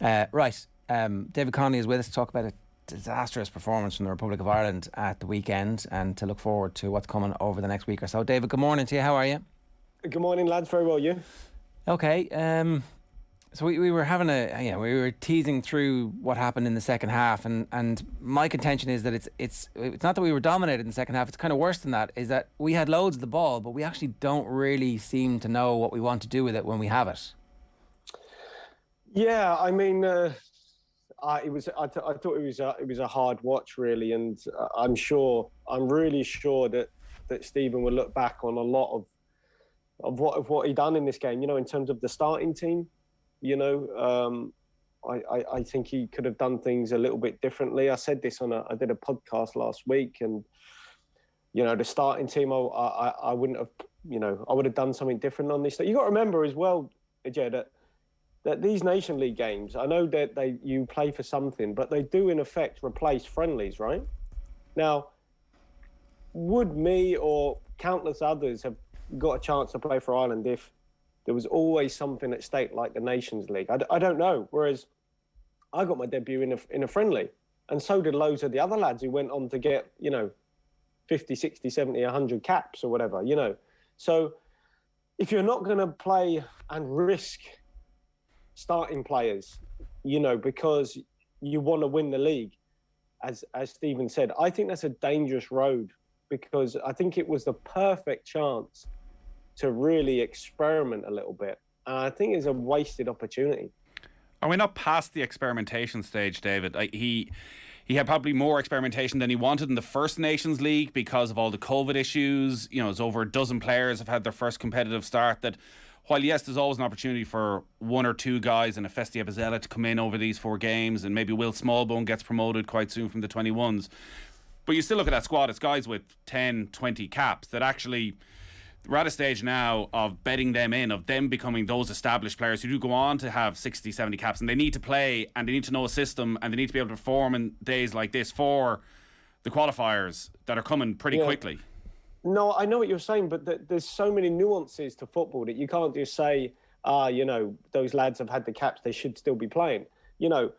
Right. David Connolly is with us to talk about a disastrous performance from the Republic of Ireland at the weekend and to look forward to what's coming over the next week or so. David, good morning to you. How are you? Good morning, lads. Very well, you? Okay. So we were having we were teasing through what happened in the second half, and my contention is that it's not that we were dominated in the second half. It's kind of worse than that. Is that we had loads of the ball, but we actually don't really seem to know what we want to do with it when we have it. Yeah, I mean, I thought it was a hard watch, really, and I'm really sure that Stephen will look back on a lot of what he done in this game. You know, in terms of the starting team, you know, I think he could have done things a little bit differently. I said this I did a podcast last week, and you know, the starting team, I wouldn't have, you know, I would have done something different on this. You got to remember as well, Ger, that these Nation League games, I know that you play for something, but they do in effect replace friendlies, right? Now, would me or countless others have got a chance to play for Ireland if there was always something at stake like the Nations League? I don't know. Whereas I got my debut in a friendly, and so did loads of the other lads who went on to get, you know, 50, 60, 70, 100 caps or whatever, you know. So if you're not going to play and risk starting players, you know, because you want to win the league, as Stephen said, I think that's a dangerous road, because I think it was the perfect chance to really experiment a little bit. And I think it's a wasted opportunity. Are we not past the experimentation stage, David? He had probably more experimentation than he wanted in the first Nations League because of all the COVID issues. You know, it's over a dozen players have had their first competitive start. That while, yes, there's always an opportunity for one or two guys in a Festia Bazella to come in over these 4 games, and maybe Will Smallbone gets promoted quite soon from the 21s. But you still look at that squad, it's guys with 10, 20 caps that actually, we're at a stage now of bedding them in, of them becoming those established players who do go on to have 60, 70 caps, and they need to play and they need to know a system and they need to be able to perform in days like this for the qualifiers that are coming pretty quickly. No, I know what you're saying, but there's so many nuances to football that you can't just say, you know, those lads have had the caps, they should still be playing. You know,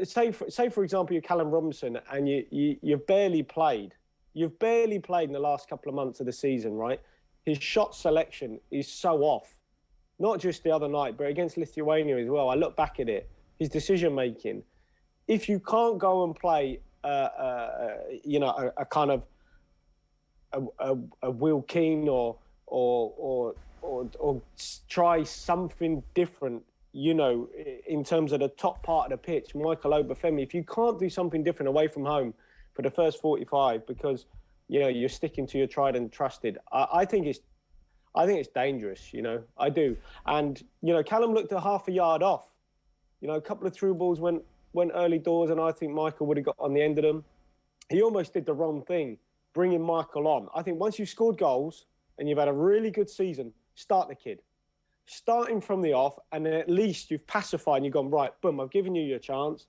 say for example, you're Callum Robinson and you've barely played. You've barely played in the last couple of months of the season, right? His shot selection is so off. Not just the other night, but against Lithuania as well. I look back at it, his decision-making. If you can't go and play, you know, a kind of a Will Keane or try something different, you know, in terms of the top part of the pitch, Michael Obafemi, if you can't do something different away from home for the first 45 because, you know, you're sticking to your tried and trusted, I think it's dangerous, you know, I do. And, you know, Callum looked a half a yard off. You know, a couple of through balls went early doors, and I think Michael would have got on the end of them. He almost did the wrong thing, bringing Michael on. I think once you've scored goals and you've had a really good season, start the kid. Start him from the off, and then at least you've pacified and you've gone, right, boom, I've given you your chance.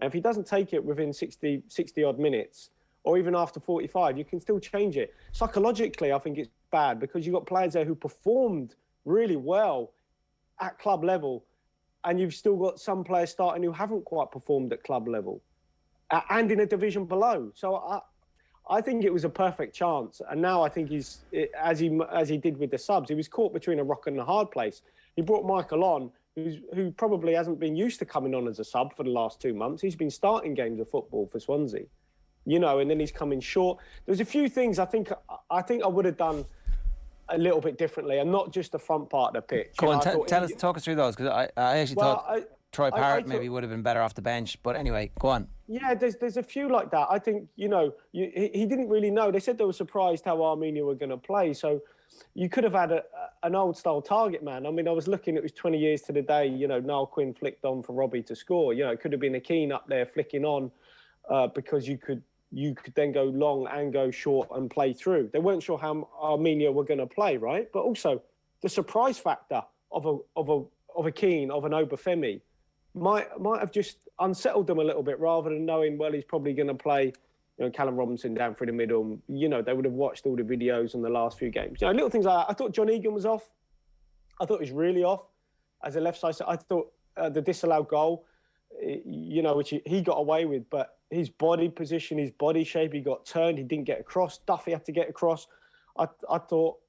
And if he doesn't take it within 60 odd minutes, or even after 45, you can still change it. Psychologically, I think it's bad because you've got players there who performed really well at club level, and you've still got some players starting who haven't quite performed at club level and in a division below. So I think it was a perfect chance. And now I think as he did with the subs, he was caught between a rock and a hard place. He brought Michael on, who probably hasn't been used to coming on as a sub for the last 2 months. He's been starting games of football for Swansea, you know, and then he's coming short. There's a few things I think I would have done a little bit differently, and not just the front part of the pitch. Go on, talk us through those, because I actually thought Troy Parrott maybe would have been better off the bench. But anyway, go on. Yeah, there's a few like that. I think, you know, he didn't really know. They said they were surprised how Armenia were going to play. So you could have had an old-style target man. I mean, I was looking, it was 20 years to the day, you know, Niall Quinn flicked on for Robbie to score. You know, it could have been a Keane up there flicking on because you could then go long and go short and play through. They weren't sure how Armenia were going to play, right? But also the surprise factor of a Keane, of an Obafemi, might have just unsettled them a little bit, rather than knowing, well, he's probably going to play, you know, Callum Robinson down through the middle. You know, they would have watched all the videos on the last few games. You know, little things like that. I thought John Egan was off. I thought he was really off as a left side. I thought the disallowed goal, which he got away with, but his body position, his body shape, he got turned, he didn't get across. Duffy had to get across. I thought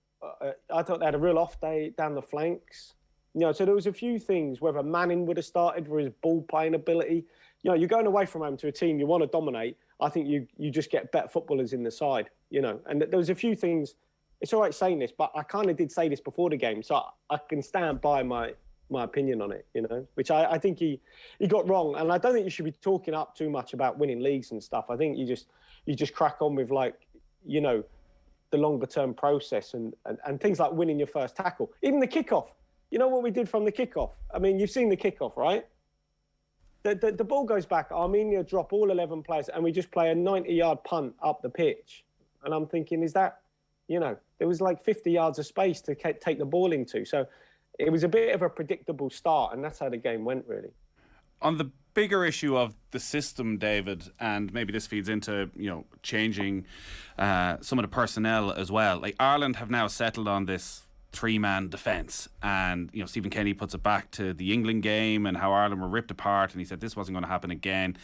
they had a real off day down the flanks. So there was a few things, whether Manning would have started for his ball playing ability. You're going away from home to a team you want to dominate. I think you just get better footballers in the side, And there was a few things. It's all right saying this, but I kind of did say this before the game, so I can stand by my opinion on it, which I think he got wrong. And I don't think you should be talking up too much about winning leagues and stuff. I think you just crack on with the longer term process and things like winning your first tackle, even the kickoff. You know what we did from the kickoff? I mean, you've seen the kickoff, right? The ball goes back, Armenia drop all 11 players, and we just play a 90-yard punt up the pitch. And I'm thinking, is that, there was like 50 yards of space to take the ball into. So it was a bit of a predictable start, and that's how the game went, really. On the bigger issue of the system, David, and maybe this feeds into, changing some of the personnel as well. Like, Ireland have now settled on this three-man defence, and Stephen Kenny puts it back to the England game and how Ireland were ripped apart, and he said this wasn't going to happen again.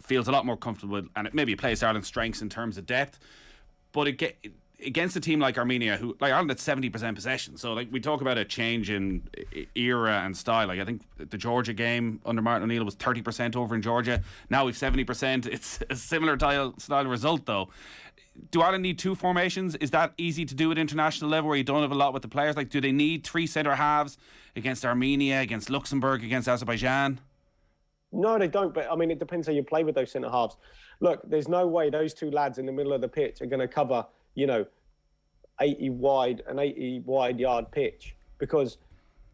Feels a lot more comfortable, and it maybe plays to Ireland's strengths in terms of depth, but against a team like Armenia, who, like, Ireland had 70% possession, so we talk about a change in era and style. I think the Georgia game under Martin O'Neill was 30% over in Georgia. Now we've 70%. It's a similar style result, though. Do Ireland need two formations? Is that easy to do at international level where you don't have a lot with the players? Do they need three centre halves against Armenia, against Luxembourg, against Azerbaijan? No, they don't. But I mean, it depends how you play with those centre halves. Look, there's no way those two lads in the middle of the pitch are going to cover, 80 wide yard pitch, because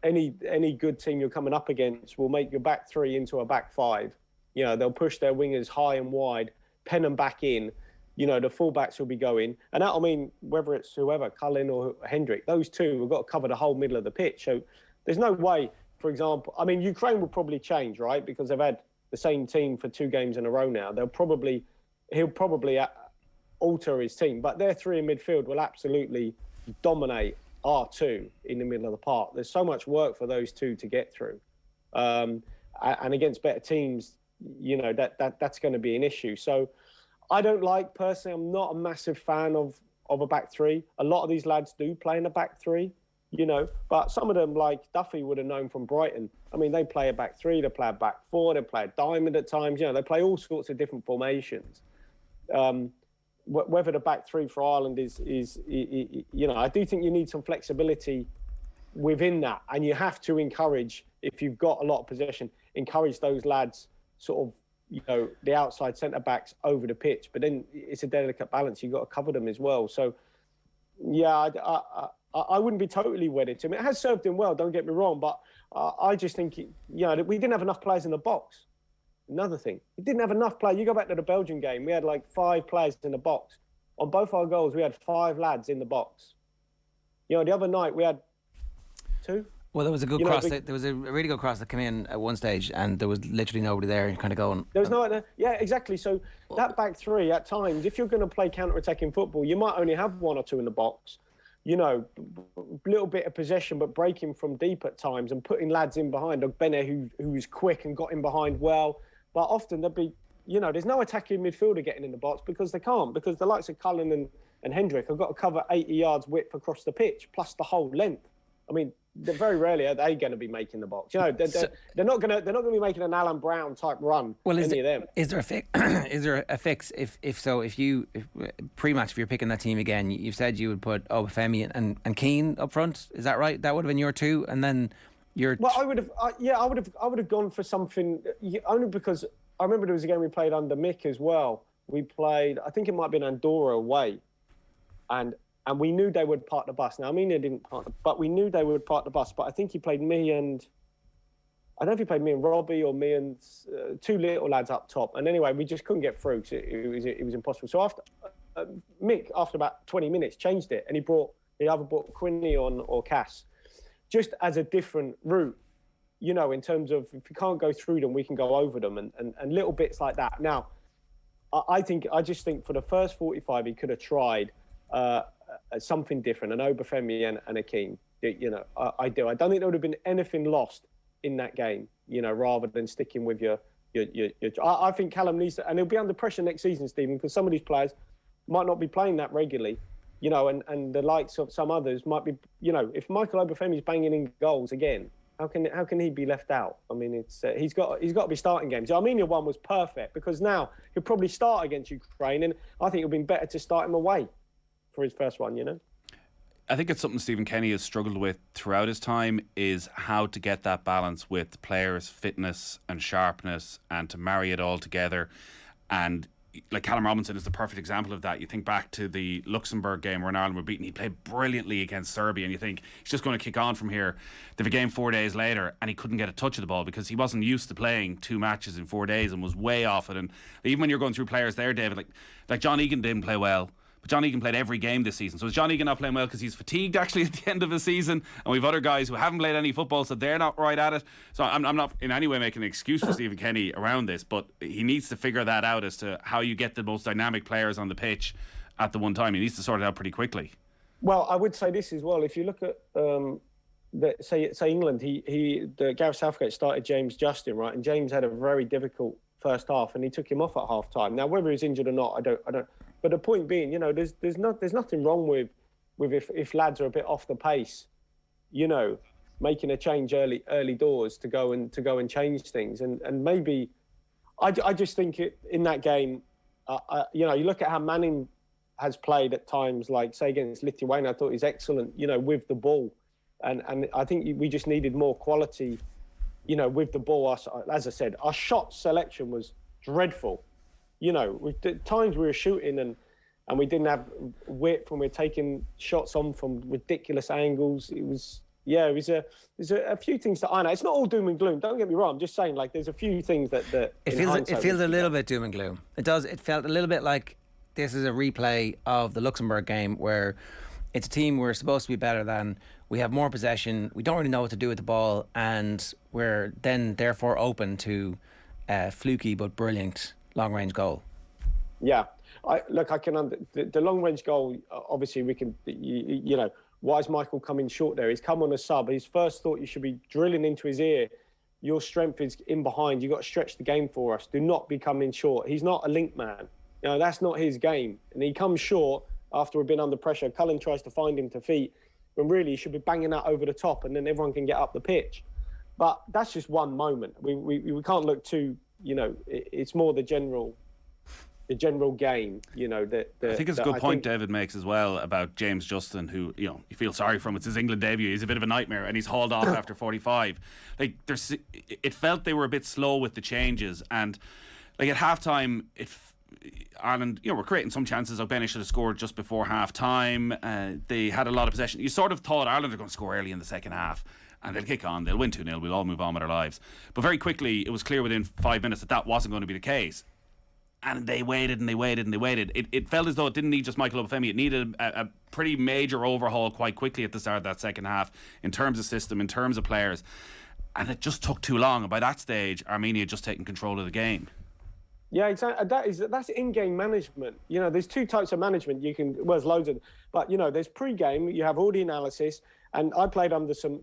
any good team you're coming up against will make your back three into a back five. They'll push their wingers high and wide, pen them back in. The fullbacks will be going. And that'll mean whether it's whoever, Cullen or Hendrick, those two have got to cover the whole middle of the pitch. So there's no way, for example, Ukraine will probably change, right? Because they've had the same team for 2 games in a row now. He'll probably alter his team. But their three in midfield will absolutely dominate our two in the middle of the park. There's so much work for those two to get through. And against better teams, that's going to be an issue. So I don't personally, I'm not a massive fan of a back three. A lot of these lads do play in a back three, but some of them, like Duffy, would have known from Brighton. They play a back three, they play a back four, they play a diamond at times. They play all sorts of different formations. Whether the back three for Ireland is I do think you need some flexibility within that, and you have to encourage, if you've got a lot of possession, encourage those lads sort of, the outside centre-backs over the pitch. But then it's a delicate balance. You've got to cover them as well. So, yeah, I wouldn't be totally wedded to him. It has served him well, don't get me wrong. But I just think, we didn't have enough players in the box. Another thing, we didn't have enough players. You go back to the Belgian game, we had like 5 players in the box. On both our goals, we had 5 lads in the box. The other night we had 2. Well, there was a good cross. There was a really good cross that came in at one stage, and there was literally nobody there, kind of going. There was no, yeah, exactly. So that back three, at times, if you're going to play counter-attacking football, you might only have 1 or 2 in the box. Little bit of possession, but breaking from deep at times and putting lads in behind. Bene, who was quick and got in behind well, but often there'd be, there's no attacking midfielder getting in the box because they can't, because the likes of Cullen and Hendrick have got to cover 80 yards width across the pitch plus the whole length. Very rarely are they going to be making the box. They're not going to be making an Alan Brown type run. Well, any of them. Is there a fix? Is there a fix? If pre-match, if you're picking that team again, you've said you would put Obafemi and Keane up front. Is that right? That would have been your 2, and then your. Well, I would have gone for something only because I remember there was a game we played under Mick as well. We played, I think it might have been Andorra away, and we knew they would park the bus. Now, Armenia didn't park, but we knew they would park the bus. But I think he played me and... I don't know if he played me and Robbie or me and 2 little lads up top. And anyway, we just couldn't get through. It was impossible. So Mick, after about 20 minutes, changed it. And he either brought Quinney on or Cass, just as a different route, in terms of if we can't go through them, we can go over them and little bits like that. Now, I just think for the first 45, he could have tried... something different, an Obafemi and a Keane. I do. I don't think there would have been anything lost in that game. rather than sticking with your I think Callum needs to, and he'll be under pressure next season, Stephen, because some of these players might not be playing that regularly, and the likes of some others might be, if Michael Obafemi's banging in goals again, how can he be left out? I mean, it's he's got to be starting games. The Armenia one was perfect because now he'll probably start against Ukraine, and I think it'll be better to start him away for his first one. I think it's something Stephen Kenny has struggled with throughout his time, is how to get that balance with players' fitness and sharpness and to marry it all together. And like Callum Robinson is the perfect example of that. You think back to the Luxembourg game where Ireland were beaten. He played brilliantly against Serbia, and you think he's just going to kick on from here. They have a game 4 days later and he couldn't get a touch of the ball because he wasn't used to playing 2 matches in 4 days and was way off it. And even when you're going through players there, David, like John Egan didn't play well. But John Egan played every game this season. So is John Egan not playing well because he's fatigued actually at the end of the season? And we've other guys who haven't played any football, so they're not right at it. So I'm not in any way making an excuse for Stephen Kenny around this, but he needs to figure that out as to how you get the most dynamic players on the pitch at the one time. He needs to sort it out pretty quickly. Well, I would say this as well. If you look at say England, Gareth Southgate started James Justin, right? And James had a very difficult first half, and he took him off at half time. Now, whether he's injured or not, I don't. But the point being, there's nothing wrong with if lads are a bit off the pace, making a change early doors to go and change things. And maybe I just think in that game, you look at how Manning has played at times, like say against Lithuania. I thought he's excellent, with the ball, and I think we just needed more quality, with the ball. As I said, our shot selection was dreadful. At times we were shooting and we didn't have width when we were taking shots on from ridiculous angles. There's a few things to iron out. It's not all doom and gloom. Don't get me wrong. I'm just saying, like, there's a few things that it feels a little bit doom and gloom. It does. It felt a little bit like this is a replay of the Luxembourg game where it's a team we're supposed to be better than. We have more possession. We don't really know what to do with the ball, and we're then therefore open to fluky but brilliant long-range goal. Yeah, I can the long-range goal. Obviously, we can. Why is Michael coming short there? He's come on a sub. His first thought, you should be drilling into his ear. Your strength is in behind. You've got to stretch the game for us. Do not be coming short. He's not a link man. That's not his game. And he comes short after we've been under pressure. Cullen tries to find him to feet, when really he should be banging that over the top, and then everyone can get up the pitch. But that's just one moment. We can't look too. It's more the general game, I think it's a good point David makes as well about James Justin, who, you feel sorry for him. It's his England debut. He's a bit of a nightmare, and he's hauled off after 45. It felt they were a bit slow with the changes, and at halftime, Ireland, were creating some chances. Obafemi should have scored just before half-time. They had a lot of possession. You sort of thought Ireland are going to score early in the second half, and they'll kick on. They'll win 2-0. We'll all move on with our lives. But very quickly, it was clear within 5 minutes that wasn't going to be the case. And they waited and they waited and they waited. It felt as though it didn't need just Michael Obafemi. It needed a pretty major overhaul quite quickly at the start of that second half in terms of system, in terms of players. And it just took too long. And by that stage, Armenia had just taken control of the game. Yeah, exactly. That's in-game management. There's two types of management. There's loads of them. But, there's pre-game, you have all the analysis. And I played under some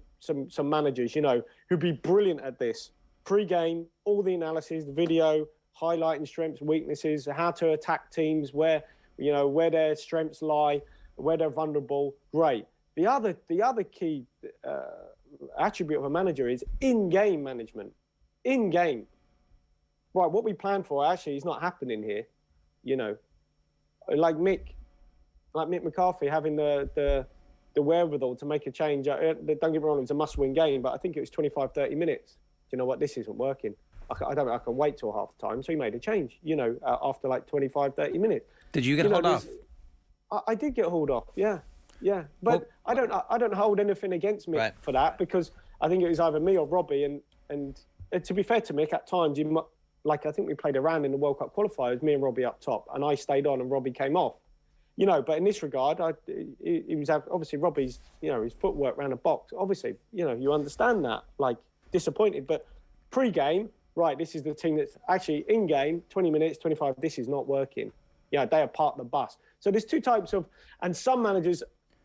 managers, who'd be brilliant at this. Pre-game, all the analysis, the video, highlighting strengths, weaknesses, how to attack teams, where their strengths lie, where they're vulnerable. Great. The other key attribute of a manager is in-game management. In-game. Right, what we planned for actually is not happening here. Like Mick McCarthy having the wherewithal to make a change. Don't get me wrong, it was a must-win game, but I think it was 25, 30 minutes. You know what? This isn't working. I can wait till half time. So he made a change, after like 25, 30 minutes. Did you get hauled off? I did get hauled off, yeah. But I don't hold anything against Mick for that, because I think it was either me or Robbie. And to be fair to Mick, at times, I think we played a round in the World Cup qualifiers, me and Robbie up top, and I stayed on and Robbie came off. But in this regard, it was obviously Robbie's, his footwork around the box. Obviously, you understand that, disappointed. But pre-game, right, this is the team that's actually in-game, 20 minutes, 25, this is not working. They are part of the bus. So there's two types of, and some managers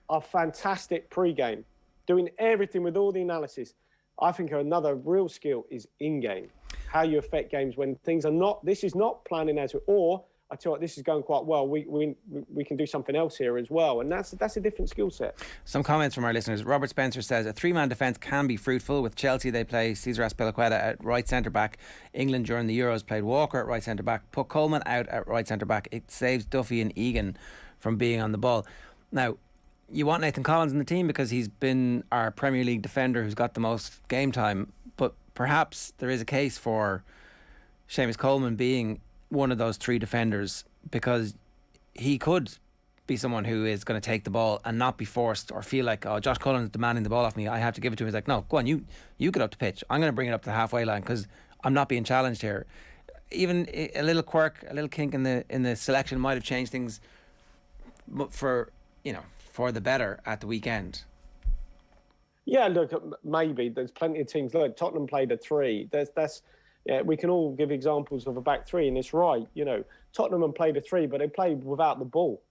are fantastic pre-game, doing everything with all the analysis. I think another real skill is in-game, how you affect games when things are not. This is not planning as, or I tell you what, this is going quite well. We can do something else here as well, and that's a different skill set. Some comments from our listeners. Robert Spencer says a three-man defence can be fruitful. With Chelsea, they play Cesar Azpilicueta at right centre back. England during the Euros played Walker at right centre back. Put Coleman out at right centre back. It saves Duffy and Egan from being on the ball. Now, you want Nathan Collins in the team because he's been our Premier League defender who's got the most game time, but perhaps there is a case for Seamus Coleman being one of those three defenders, because he could be someone who is going to take the ball and not be forced or feel like, oh, Josh Cullen is demanding the ball off me, I have to give it to him. He's like, no, go on, you get up the pitch. I'm going to bring it up to the halfway line because I'm not being challenged here. Even a little quirk, a little kink in the selection might have changed things for the better at the weekend. Yeah, look, maybe there's plenty of teams. Look, Tottenham played a three. Yeah, we can all give examples of a back three, and it's right. Tottenham played a three, but they played without the ball.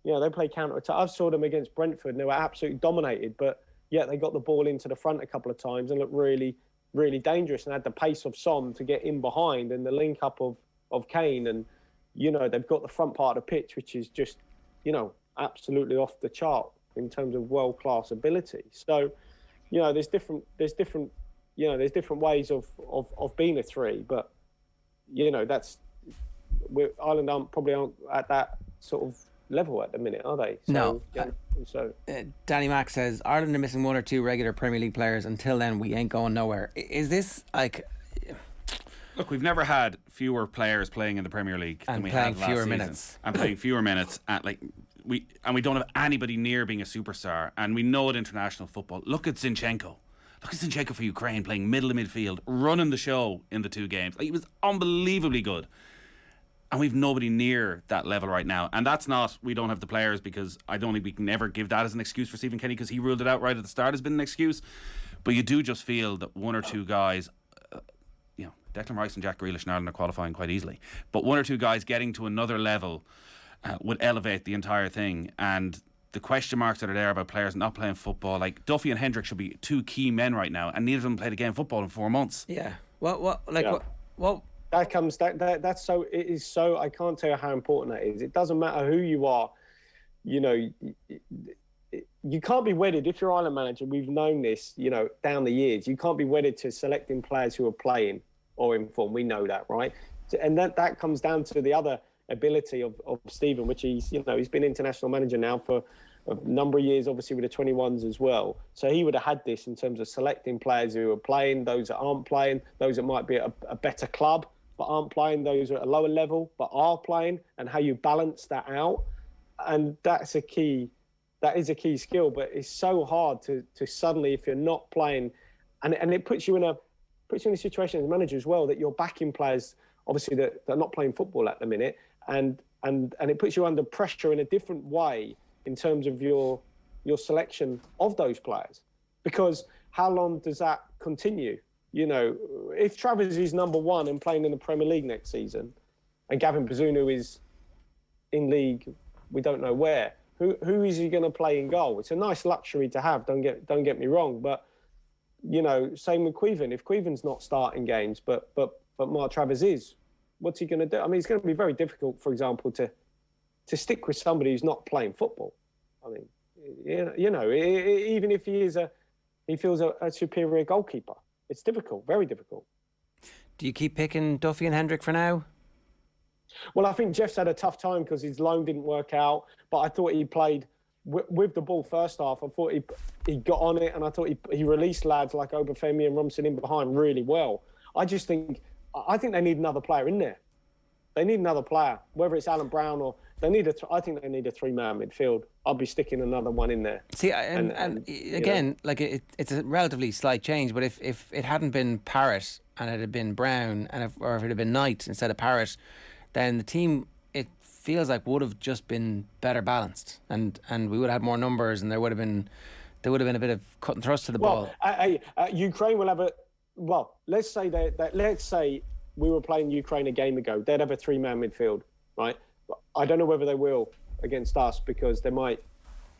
They play counter-attack. I saw them against Brentford, and they were absolutely dominated, but yet they got the ball into the front a couple of times and looked really, really dangerous, and had the pace of Son to get in behind, and the link-up of Kane, and, they've got the front part of the pitch, which is just, absolutely off the chart in terms of world-class ability. So, there's different ways of being a three, but Ireland probably aren't at that sort of level at the minute, are they? No. Danny Mack says Ireland are missing one or two regular Premier League players. Until then, we ain't going nowhere. Is this like? Look, we've never had fewer players playing in the Premier League than we had last season. And playing fewer minutes. We don't have anybody near being a superstar, and we know at international football. Look at Zinchenko. Look at Zinchenko for Ukraine, playing middle of midfield, running the show in the two games. He was unbelievably good. And we've nobody near that level right now. And that's not, we don't have the players, because I don't think we can ever give that as an excuse for Stephen Kenny, because he ruled it out right at the start has been an excuse. But you do just feel that one or two guys, Declan Rice and Jack Grealish in Ireland are qualifying quite easily. But one or two guys getting to another level would elevate the entire thing. And the question marks that are there about players not playing football, like Duffy and Hendrick should be two key men right now, and neither of them played a game of football in 4 months. Yeah. That's so. It is so. I can't tell you how important that is. It doesn't matter who you are. You can't be wedded. If you're Ireland manager, we've known this. Down the years, you can't be wedded to selecting players who are playing or in form. We know that, right? And that comes down to the other ability of Stephen, which he's been international manager now for a number of years, obviously with the 21s as well. So he would have had this in terms of selecting players who are playing, those that aren't playing, those that might be at a better club but aren't playing, those at a lower level but are playing, and how you balance that out. And that is a key skill, but it's so hard to suddenly, if you're not playing, and it puts you in a situation as a manager as well, that you're backing players obviously that are not playing football at the minute, and it puts you under pressure in a different way in terms of your selection of those players. Because how long does that continue? If Travers is number one and playing in the Premier League next season, and Gavin Bazunu is in league, we don't know where, who is he going to play in goal? It's a nice luxury to have, don't get me wrong, but same with Queven. If Queven's not starting games, but Mark Travers is, what's he going to do? I mean, it's going to be very difficult, for example, to stick with somebody who's not playing football. I mean, even if he feels a superior goalkeeper, it's difficult, very difficult. Do you keep picking Duffy and Hendrick for now? Well, I think Jeff's had a tough time because his loan didn't work out, but I thought he played with the ball first half. I thought he got on it, and I thought he released lads like Obafemi and Rumson in behind really well. I think they need another player in there. They need another player, whether it's Alan Brown or I think they need a three-man midfield. I'll be sticking another one in there. See, and again, it's a relatively slight change, but if it hadn't been Parrott and it had been Brown, or if it had been Knight instead of Parrott, then the team, it feels like, would have just been better balanced, and we would have had more numbers, and there would have been a bit of cut and thrust to the ball. Ukraine will have let's say we were playing Ukraine a game ago. They'd have a three-man midfield, right? I don't know whether they will against us, because they might,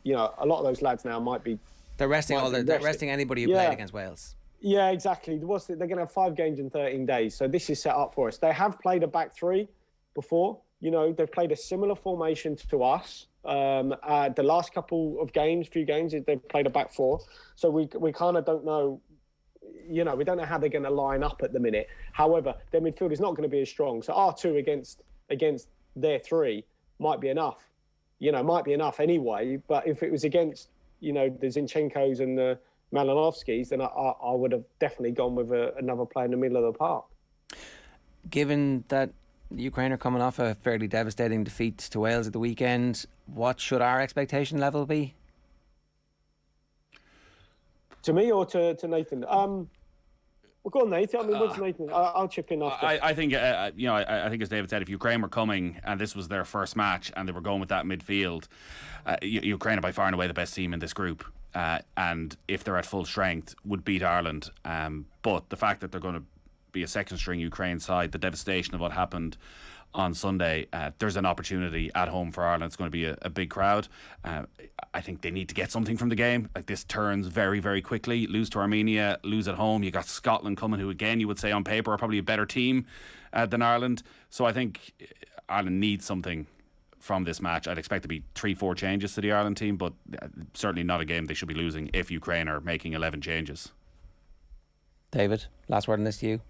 a lot of those lads now might be. They're resting resting anybody who played against Wales. Yeah, exactly. They're going to have 5 games in 13 days. So this is set up for us. They have played a back three before. You know, they've played a similar formation to us. The last couple of few games, they've played a back four. So we kind of don't know, you know, we don't know how they're going to line up at the minute. However, their midfield is not going to be as strong. So our 2 against their 3 might be enough. You know, might be enough anyway. But if it was against, you know, the Zinchenkos and the Malinovskis, then I would have definitely gone with another player in the middle of the park. Given that Ukraine are coming off a fairly devastating defeat to Wales at the weekend, what should our expectation level be? To me or to Nathan? Well, go on, Nathan. I mean, what's Nathan? I'll chip in after. I think, you know, I think as David said, if Ukraine were coming and this was their first match and they were going with that midfield, Ukraine are by far and away the best team in this group. And if they're at full strength, would beat Ireland. But the fact that they're going to be a second string Ukraine side, the devastation of what happened on Sunday, there's an opportunity at home for Ireland. It's going to be a big crowd. I think they need to get something from the game. Like, this turns very, very quickly. Lose to Armenia, lose at home. You got Scotland coming, who again you would say on paper are probably a better team than Ireland. So I think Ireland needs something from this match. I'd expect to be 3-4 changes to the Ireland team, but certainly not a game they should be losing if Ukraine are making 11 changes. David, last word on this to you.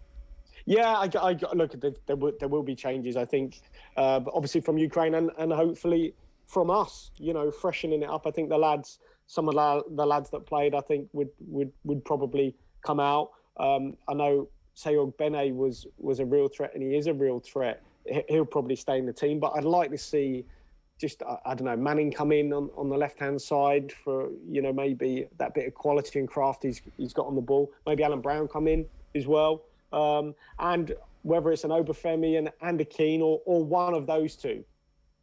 Yeah, look, there will be changes, I think, but obviously from Ukraine and hopefully from us, you know, freshening it up. I think some of the lads that played, I think would probably come out. I know Sayog Bene was a real threat, and he is a real threat. He'll probably stay in the team, but I'd like to see just, I don't know, Manning come in on the left-hand side for, you know, maybe that bit of quality and craft he's got on the ball. Maybe Alan Brown come in as well. And whether it's an Obafemi and a Keane or one of those two,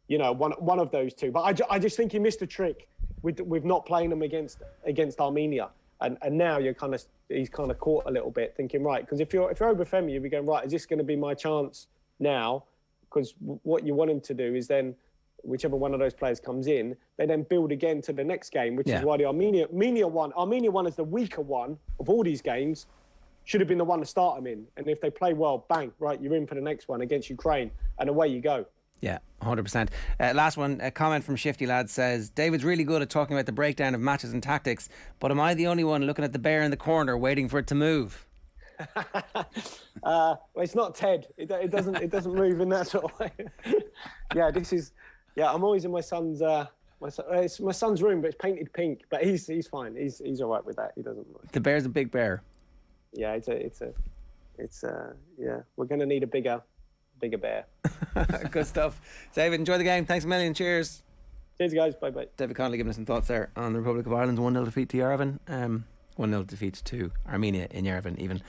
you know, one of those two. But I just think he missed a trick with not playing them against Armenia. And now he's kind of caught a little bit thinking, right, because if you're Obafemi, you'll be going, right, is this going to be my chance now? Because what you want him to do is then, whichever one of those players comes in, they then build again to the next game, which is why the Armenia one is the weaker one of all these games. Should have been the one to start them in. And if they play well, bang, right, you're in for the next one against Ukraine, and away you go. Yeah, 100%. Last one, a comment from Shifty Lad says, David's really good at talking about the breakdown of matches and tactics, but am I the only one looking at the bear in the corner waiting for it to move? Well, it's not Ted. It doesn't move in that sort of way. I'm always in my son's it's my son's room, but it's painted pink. But he's fine. He's all right with that. He doesn't mind. The bear's a big bear. Yeah, we're going to need a bigger bear. Good stuff. David, enjoy the game. Thanks a million. Cheers. Cheers, guys. Bye. David Connolly giving us some thoughts there on the Republic of Ireland's 1-0 defeat to Yerevan. 1-0 defeat to Armenia in Yerevan even.